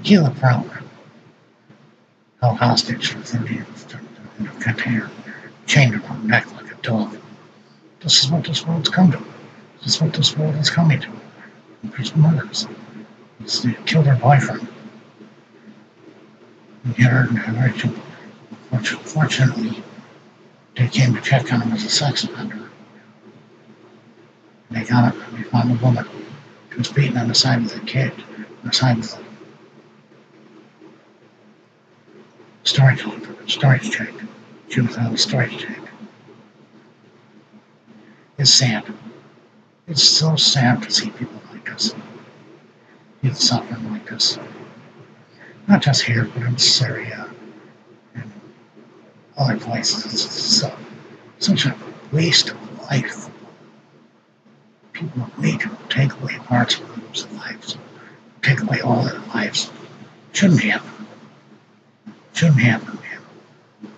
Caleb Brown held hostage with Indians in a container, chained around her neck like a dog. This is what this world's come to. This is what this world is coming to. These murders. They killed her boyfriend. And yet unfortunately, they came to check on him as a sex offender. And they got him, and they found a woman. She was beaten on the side of the cage, on the side of the storage tank. She was on the storage tank. It's sad. It's so sad to see people like this. People suffering like this. Not just here, but in Syria and other places. It's such a waste of life. People need to take away parts of people's lives. Take away all their lives. Shouldn't happen. Shouldn't happen, man.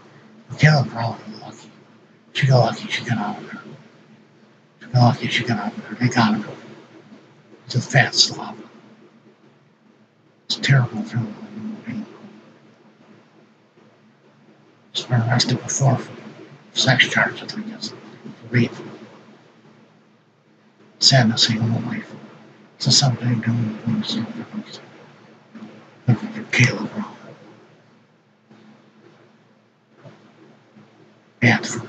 Caleb Brown was lucky. She got lucky she got out of there. She got lucky she got out of there. They got him. It's a fat slob. It's terrible, terrible. He's been arrested before for sex charges, I guess. For rape. Sad to see him alive. So someday doing things looking for Caleb Brown. Bad for